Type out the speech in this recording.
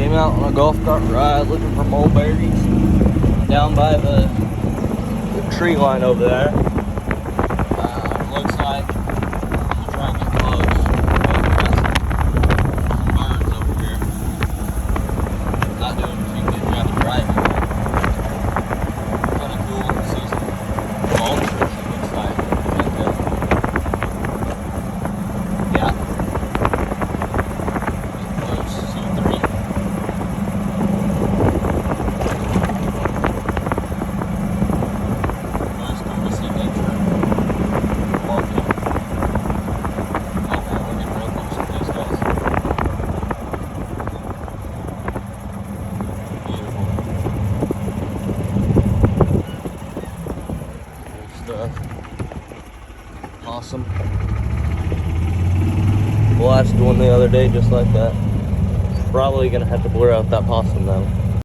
Came out on a golf cart ride looking for mulberries down by the tree line over there. Looks like I'll try and get close. Some birds over here. Not doing too good job of driving. Kind of cool to see some vultures, it looks like. Yeah. Close, see three. Most cool to see nature. Walking. Oh man, we're getting real close to these guys. Beautiful. Cool stuff. Possum. Blasted one the other day just like that. Probably gonna have to blur out that possum though.